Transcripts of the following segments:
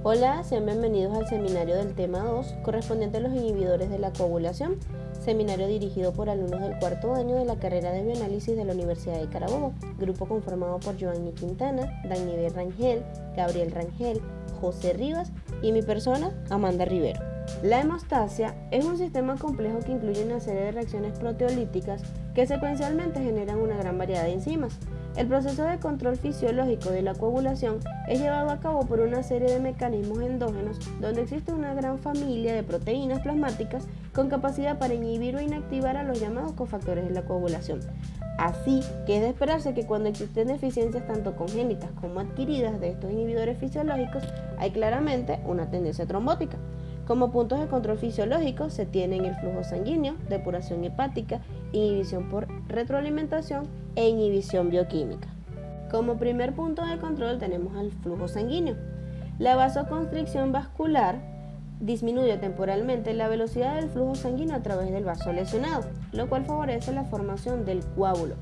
Hola, sean bienvenidos al seminario del tema 2, correspondiente a los inhibidores de la coagulación, seminario dirigido por alumnos del cuarto año de la carrera de bioanálisis de la Universidad de Carabobo, grupo conformado por Joanny Quintana, Daniel Rangel, Gabriel Rangel, José Rivas y mi persona, Amanda Rivero. La hemostasia es un sistema complejo que incluye una serie de reacciones proteolíticas que secuencialmente generan una gran variedad de enzimas. El proceso de control fisiológico de la coagulación es llevado a cabo por una serie de mecanismos endógenos donde existe una gran familia de proteínas plasmáticas con capacidad para inhibir o inactivar a los llamados cofactores de la coagulación. Así que es de esperarse que cuando existen deficiencias tanto congénitas como adquiridas de estos inhibidores fisiológicos, hay claramente una tendencia trombótica. Como puntos de control fisiológico se tienen el flujo sanguíneo, depuración hepática, inhibición por retroalimentación e inhibición bioquímica. Como primer punto de control tenemos al flujo sanguíneo. La vasoconstricción vascular disminuye temporalmente la velocidad del flujo sanguíneo a través del vaso lesionado, lo cual favorece la formación del coágulo.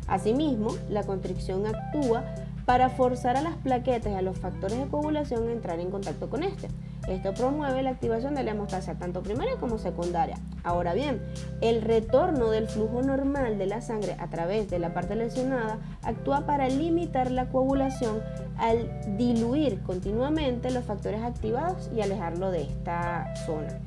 Asimismo, la constricción actúa para forzar a las plaquetas y a los factores de coagulación a entrar en contacto con este. Esto promueve la activación de la hemostasia tanto primaria como secundaria. Ahora bien, el retorno del flujo normal de la sangre a través de la parte lesionada actúa para limitar la coagulación al diluir continuamente los factores activados y alejarlo de esta zona.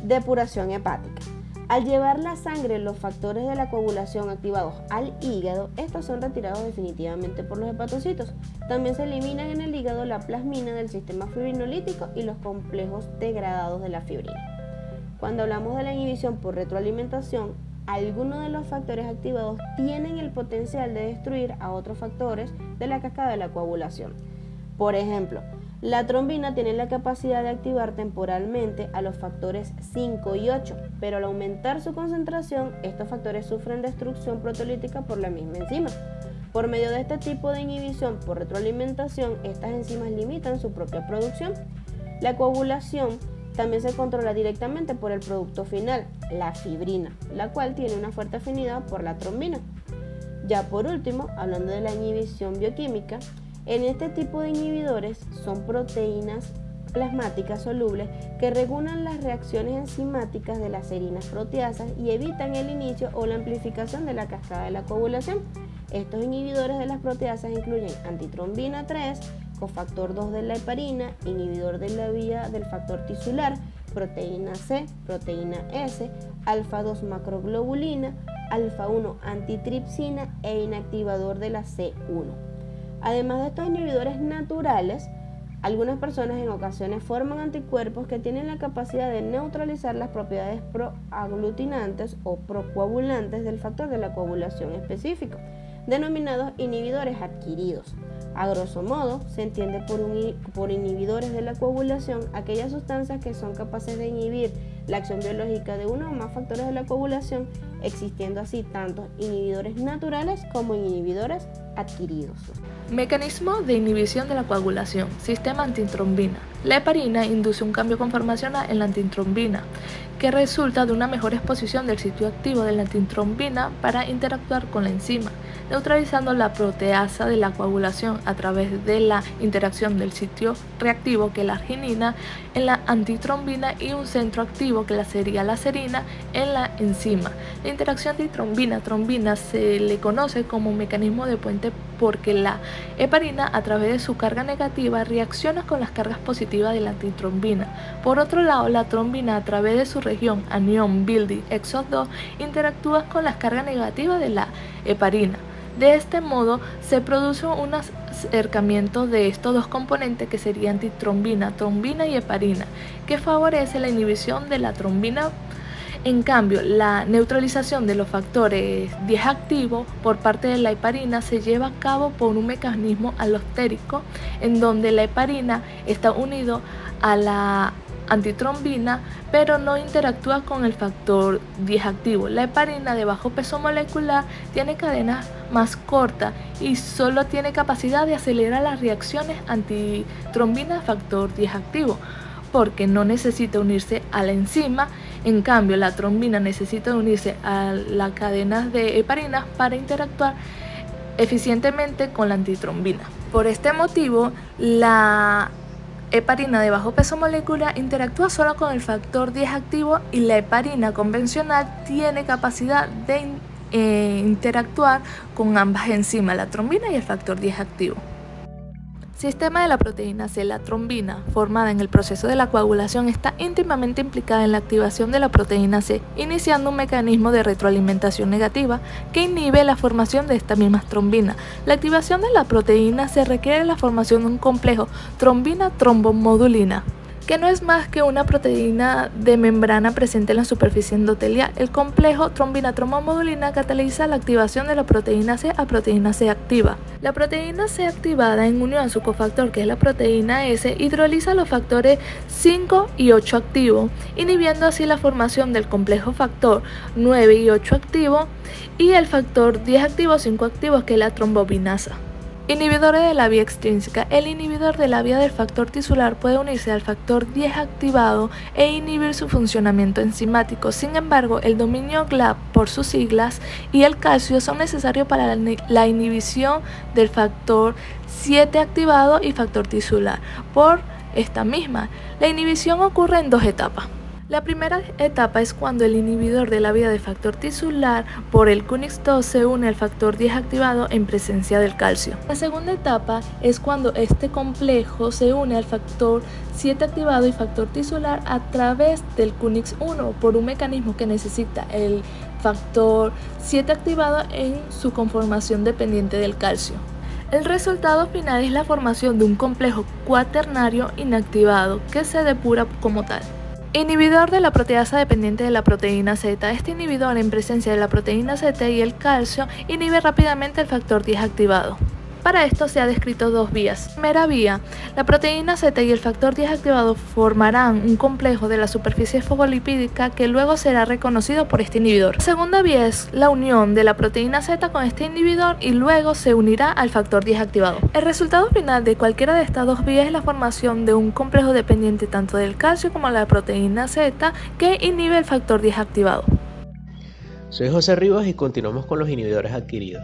Depuración hepática. Al llevar la sangre los factores de la coagulación activados al hígado, estos son retirados definitivamente por los hepatocitos. También se eliminan en el hígado la plasmina del sistema fibrinolítico y los complejos degradados de la fibrina. Cuando hablamos de la inhibición por retroalimentación, algunos de los factores activados tienen el potencial de destruir a otros factores de la cascada de la coagulación. Por ejemplo, la trombina tiene la capacidad de activar temporalmente a los factores 5 y 8, pero al aumentar su concentración, estos factores sufren destrucción proteolítica por la misma enzima. Por medio de este tipo de inhibición por retroalimentación, estas enzimas limitan su propia producción. La coagulación también se controla directamente por el producto final, la fibrina, la cual tiene una fuerte afinidad por la trombina. Ya por último, hablando de la inhibición bioquímica, en este tipo de inhibidores son proteínas plasmáticas solubles que regulan las reacciones enzimáticas de las serinas proteasas y evitan el inicio o la amplificación de la cascada de la coagulación. Estos inhibidores de las proteasas incluyen antitrombina 3, cofactor 2 de la heparina, inhibidor de la vía del factor tisular, proteína C, proteína S, alfa 2 macroglobulina, alfa 1 antitripsina e inactivador de la C1. Además de estos inhibidores naturales, algunas personas en ocasiones forman anticuerpos que tienen la capacidad de neutralizar las propiedades proaglutinantes o procoagulantes del factor de la coagulación específico, denominados inhibidores adquiridos. A grosso modo, se entiende por inhibidores de la coagulación aquellas sustancias que son capaces de inhibir la acción biológica de uno o más factores de la coagulación, existiendo así tanto inhibidores naturales como inhibidores adquiridos. Mecanismo de inhibición de la coagulación. Sistema antitrombina. La heparina induce un cambio conformacional en la antitrombina, que resulta de una mejor exposición del sitio activo de la antitrombina para interactuar con la enzima, neutralizando la proteasa de la coagulación a través de la interacción del sitio reactivo, que es la arginina, en la antitrombina y un centro activo, que sería la serina, en la enzima. La interacción de trombina se le conoce como mecanismo de puente porque la heparina, a través de su carga negativa, reacciona con las cargas positivas de la antitrombina. Por otro lado, la trombina, a través de su región anión building exon 2, interactúa con las cargas negativas de la heparina. De este modo, se produce un acercamiento de estos dos componentes, que serían antitrombina, trombina y heparina, que favorece la inhibición de la trombina. En cambio, la neutralización de los factores 10 activos por parte de la heparina se lleva a cabo por un mecanismo alostérico, en donde la heparina está unido a la antitrombina, pero no interactúa con el factor 10 activo. La heparina, de bajo peso molecular, tiene cadenas más cortas y solo tiene capacidad de acelerar las reacciones antitrombina factor 10 activo, porque no necesita unirse a la enzima. En cambio, la trombina necesita unirse a las cadenas de heparina para interactuar eficientemente con la antitrombina. Por este motivo, la heparina de bajo peso molecular interactúa solo con el factor 10 activo y la heparina convencional tiene capacidad de interactuar con ambas enzimas, la trombina y el factor 10 activo. Sistema de la proteína C. La trombina, formada en el proceso de la coagulación, está íntimamente implicada en la activación de la proteína C, iniciando un mecanismo de retroalimentación negativa que inhibe la formación de esta misma trombina. La activación de la proteína C requiere la formación de un complejo trombina-trombomodulina, que no es más que una proteína de membrana presente en la superficie endotelial. El complejo trombina-trombomodulina cataliza la activación de la proteína C a proteína C activa. La proteína C activada, en unión a su cofactor, que es la proteína S, hidroliza los factores 5 y 8 activo, inhibiendo así la formación del complejo factor 9 y 8 activo y el factor 10 activo 5 activo, que es la trombobinasa. Inhibidores de la vía extrínseca. El inhibidor de la vía del factor tisular puede unirse al factor 10 activado e inhibir su funcionamiento enzimático. Sin embargo, el dominio GLAB, por sus siglas, y el calcio son necesarios para la inhibición del factor 7 activado y factor tisular. Por esta misma, la inhibición ocurre en dos etapas. La primera etapa es cuando el inhibidor de la vía de factor tisular por el Kunix-2 se une al factor 10 activado en presencia del calcio. La segunda etapa es cuando este complejo se une al factor 7 activado y factor tisular a través del Kunix-1 por un mecanismo que necesita el factor 7 activado en su conformación dependiente del calcio. El resultado final es la formación de un complejo cuaternario inactivado que se depura como tal. Inhibidor de la proteasa dependiente de la proteína Z. Este inhibidor, en presencia de la proteína Z y el calcio, inhibe rápidamente el factor 10 activado. Para esto se ha descrito dos vías. Primera vía, la proteína Z y el factor 10 activado formarán un complejo de la superficie fosfolipídica que luego será reconocido por este inhibidor. La segunda vía es la unión de la proteína Z con este inhibidor y luego se unirá al factor 10 activado. El resultado final de cualquiera de estas dos vías es la formación de un complejo dependiente tanto del calcio como de la proteína Z que inhibe el factor 10 activado. Soy José Rivas y continuamos con los inhibidores adquiridos.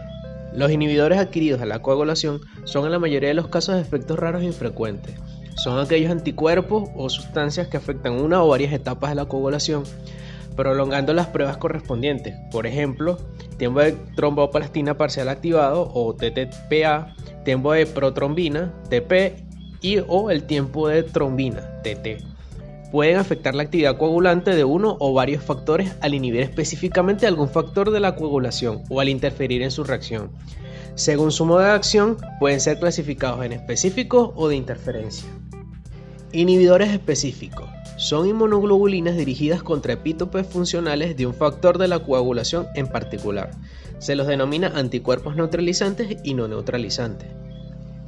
Los inhibidores adquiridos a la coagulación son en la mayoría de los casos efectos raros e infrecuentes. Son aquellos anticuerpos o sustancias que afectan una o varias etapas de la coagulación, prolongando las pruebas correspondientes. Por ejemplo, tiempo de tromboplastina parcial activado o TTPA, tiempo de protrombina, TP, o el tiempo de trombina, TT. Pueden afectar la actividad coagulante de uno o varios factores al inhibir específicamente algún factor de la coagulación o al interferir en su reacción. Según su modo de acción, pueden ser clasificados en específicos o de interferencia. Inhibidores específicos. Son inmunoglobulinas dirigidas contra epítopes funcionales de un factor de la coagulación en particular. Se los denomina anticuerpos neutralizantes y no neutralizantes.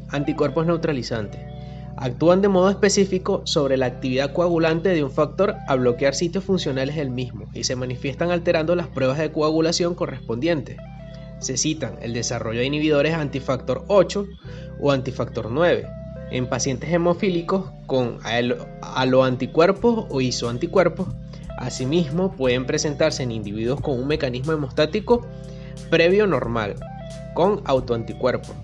Anticuerpos neutralizantes. Actúan de modo específico sobre la actividad coagulante de un factor a bloquear sitios funcionales del mismo y se manifiestan alterando las pruebas de coagulación correspondientes. Se citan el desarrollo de inhibidores antifactor 8 o antifactor 9 en pacientes hemofílicos con aloanticuerpos o isoanticuerpos. Asimismo, pueden presentarse en individuos con un mecanismo hemostático previo normal, con autoanticuerpos,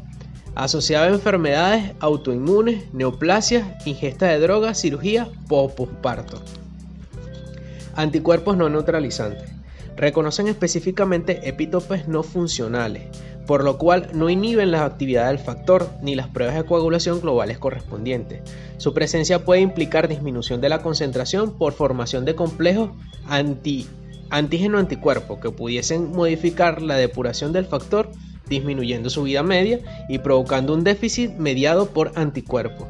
asociado a enfermedades autoinmunes, neoplasias, ingesta de drogas, cirugía o posparto. Anticuerpos no neutralizantes. Reconocen específicamente epítopes no funcionales, por lo cual no inhiben la actividad del factor ni las pruebas de coagulación globales correspondientes. Su presencia puede implicar disminución de la concentración por formación de complejos antígeno-anticuerpo que pudiesen modificar la depuración del factor, disminuyendo su vida media y provocando un déficit mediado por anticuerpos.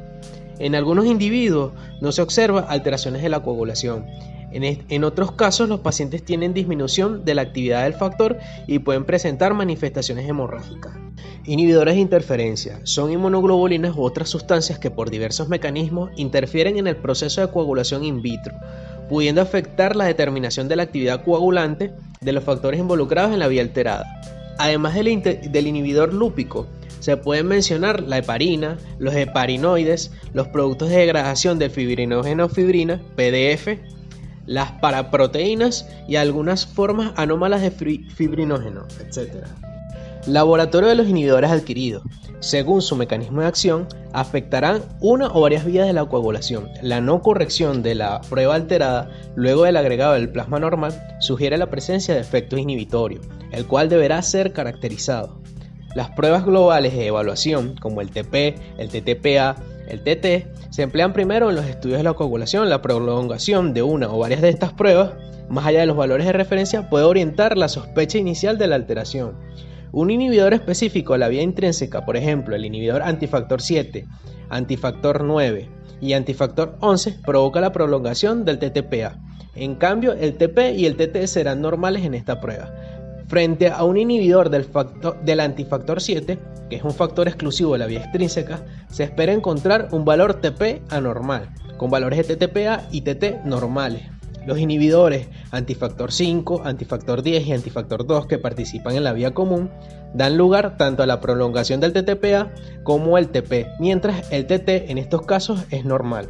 En algunos individuos no se observa alteraciones de la coagulación. En otros casos, los pacientes tienen disminución de la actividad del factor y pueden presentar manifestaciones hemorrágicas. Inhibidores de interferencia. Son inmunoglobulinas u otras sustancias que por diversos mecanismos interfieren en el proceso de coagulación in vitro, pudiendo afectar la determinación de la actividad coagulante de los factores involucrados en la vía alterada. Además del inhibidor lúpico, se pueden mencionar la heparina, los heparinoides, los productos de degradación del fibrinógeno fibrina, PDF, las paraproteínas y algunas formas anómalas de fibrinógeno, etc. Laboratorio de los inhibidores adquiridos. según su mecanismo de acción, afectarán una o varias vías de la coagulación. La no corrección de la prueba alterada luego del agregado del plasma normal sugiere la presencia de efectos inhibitorios, el cual deberá ser caracterizado. Las pruebas globales de evaluación, como el TP, el TTPA, el TT, se emplean primero en los estudios de la coagulación. La prolongación de una o varias de estas pruebas, más allá de los valores de referencia, puede orientar la sospecha inicial de la alteración. Un inhibidor específico de la vía intrínseca, por ejemplo, el inhibidor antifactor 7, antifactor 9 y antifactor 11, provoca la prolongación del TTPA. En cambio, el TP y el TT serán normales en esta prueba. Frente a un inhibidor del antifactor 7, que es un factor exclusivo de la vía extrínseca, se espera encontrar un valor TP anormal, con valores de TTPA y TT normales. Los inhibidores antifactor 5, antifactor 10 y antifactor 2 que participan en la vía común dan lugar tanto a la prolongación del TTPA como el TP, mientras el TT en estos casos es normal.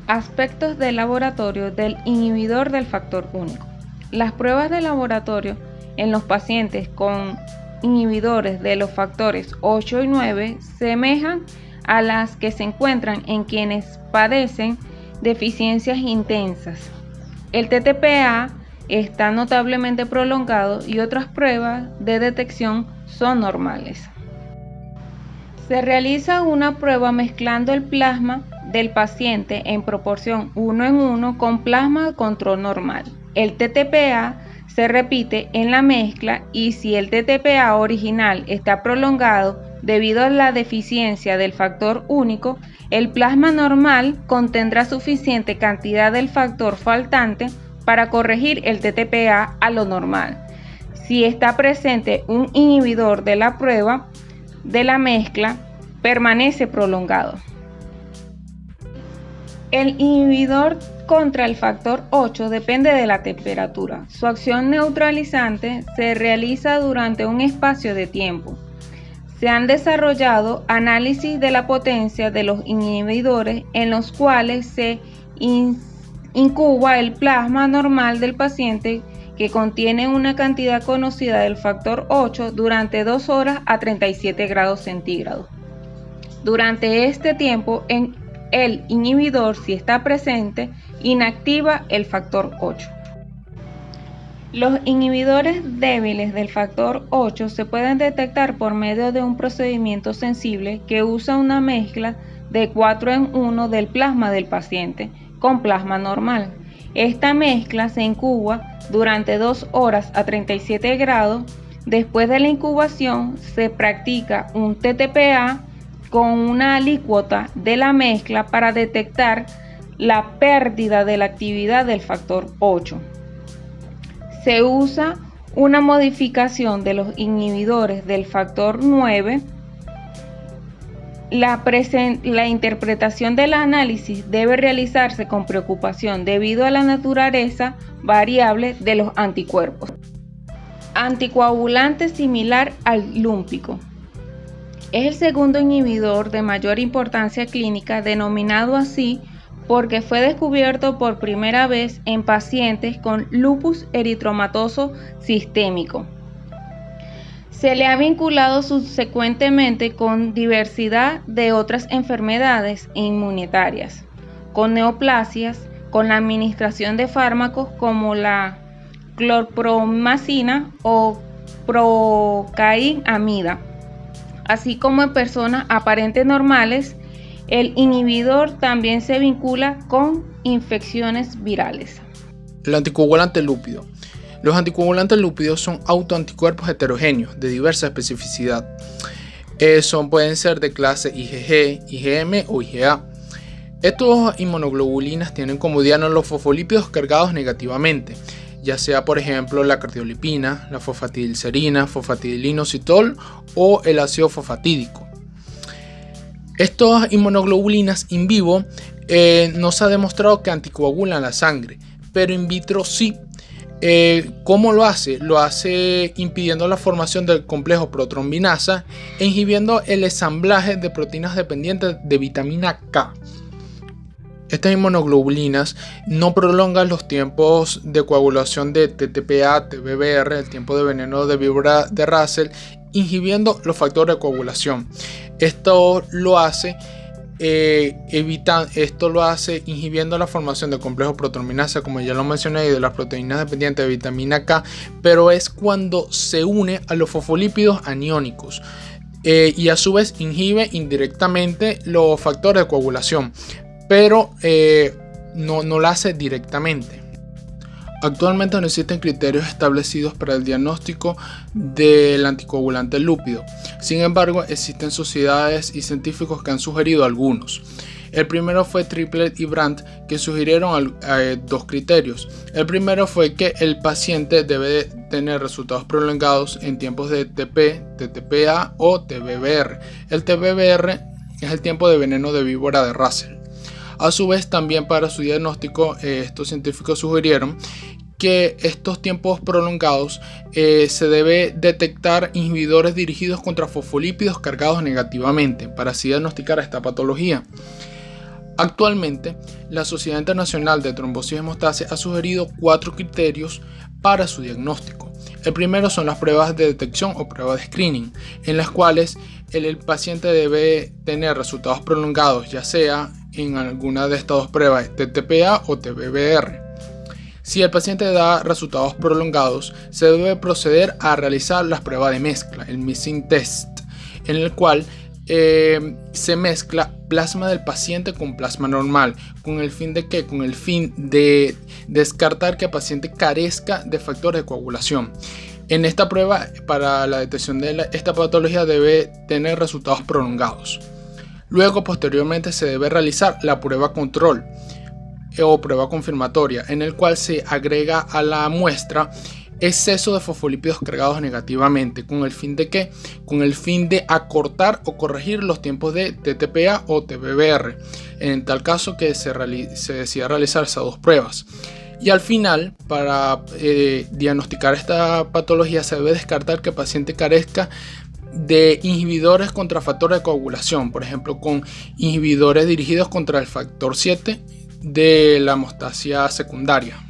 Aspectos de laboratorio del inhibidor del factor único. Las pruebas de laboratorio en los pacientes con inhibidores de los factores 8 y 9 semejan a las que se encuentran en quienes padecen deficiencias intensas. El TTPA está notablemente prolongado y otras pruebas de detección son normales. Se realiza una prueba mezclando el plasma del paciente en proporción 1 en 1 con plasma control normal. El TTPA se repite en la mezcla y si el TTPA original está prolongado debido a la deficiencia del factor único, el plasma normal contendrá suficiente cantidad del factor faltante para corregir el TTPA a lo normal. Si está presente un inhibidor de la prueba de la mezcla, permanece prolongado. El inhibidor contra el factor 8 depende de la temperatura. Su acción neutralizante se realiza durante un espacio de tiempo. Se han desarrollado análisis de la potencia de los inhibidores en los cuales se incuba el plasma normal del paciente que contiene una cantidad conocida del factor 8 durante 2 horas a 37 grados centígrados. Durante este tiempo, el inhibidor, si está presente, inactiva el factor 8. Los inhibidores débiles del factor 8 se pueden detectar por medio de un procedimiento sensible que usa una mezcla de 4 en 1 del plasma del paciente con plasma normal. Esta mezcla se incuba durante 2 horas a 37 grados. Después de la incubación se practica un TTPA con una alícuota de la mezcla para detectar la pérdida de la actividad del factor 8. Se usa una modificación de los inhibidores del factor 9. La interpretación del análisis debe realizarse con preocupación debido a la naturaleza variable de los anticuerpos. Anticoagulante similar al lúmpico. Es el segundo inhibidor de mayor importancia clínica, denominado así porque fue descubierto por primera vez en pacientes con lupus eritematoso sistémico. Se le ha vinculado subsecuentemente con diversidad de otras enfermedades inmunitarias, con neoplasias, con la administración de fármacos como la clorpromazina o procainamida, así como en personas aparentes normales. El inhibidor también se vincula con infecciones virales. El anticoagulante lúpido. Los anticoagulantes lúpidos son autoanticuerpos heterogéneos de diversa especificidad. Pueden ser de clase IgG, IgM o IgA. Estos inmunoglobulinas tienen como diana los fosfolípidos cargados negativamente, ya sea por ejemplo la cardiolipina, la fosfatidilcerina, fosfatidilinositol o el ácido fosfatídico. Estas inmunoglobulinas in vivo no se ha demostrado que anticoagulan la sangre, pero in vitro sí. ¿Cómo lo hace? Lo hace impidiendo la formación del complejo protrombinasa e inhibiendo el ensamblaje de proteínas dependientes de vitamina K. Estas inmunoglobulinas no prolongan los tiempos de coagulación de TTPA, TBBR, el tiempo de veneno de víbora de Russell inhibiendo los factores de coagulación. Esto lo hace inhibiendo la formación de complejos proteominasa, como ya lo mencioné, y de las proteínas dependientes de vitamina K, pero es cuando se une a los fosfolípidos aniónicos y a su vez inhibe indirectamente los factores de coagulación, pero no lo hace directamente. Actualmente no existen criterios establecidos para el diagnóstico del anticoagulante lúpido. Sin embargo, existen sociedades y científicos que han sugerido algunos. El primero fue Triplett y Brandt, que sugirieron dos criterios. El primero fue que el paciente debe tener resultados prolongados en tiempos de TP, TTPA o TBBR. El TBBR es el tiempo de veneno de víbora de Russell. A su vez, también para su diagnóstico, estos científicos sugirieron que estos tiempos prolongados se debe detectar inhibidores dirigidos contra fosfolípidos cargados negativamente para así diagnosticar esta patología. Actualmente, la Sociedad Internacional de Trombosis Hemostasia ha sugerido 4 criterios para su diagnóstico. El primero son las pruebas de detección o pruebas de screening, en las cuales el paciente debe tener resultados prolongados, ya sea en alguna de estas dos pruebas, TTPA o TBBR. Si el paciente da resultados prolongados, se debe proceder a realizar las pruebas de mezcla, el mixing test, en el cual se mezcla plasma del paciente con plasma normal, con el fin de Con el fin de descartar que el paciente carezca de factores de coagulación. En esta prueba, para la detección de esta patología, debe tener resultados prolongados. Luego, posteriormente, se debe realizar la prueba control o prueba confirmatoria, en el cual se agrega a la muestra exceso de fosfolípidos cargados negativamente, con el fin de Con el fin de acortar o corregir los tiempos de TTPA o TBBR, en tal caso que se decida realizar esas dos pruebas. Y al final, para diagnosticar esta patología, se debe descartar que el paciente carezca de inhibidores contra factores de coagulación, por ejemplo con inhibidores dirigidos contra el factor 7 de la hemostasia secundaria.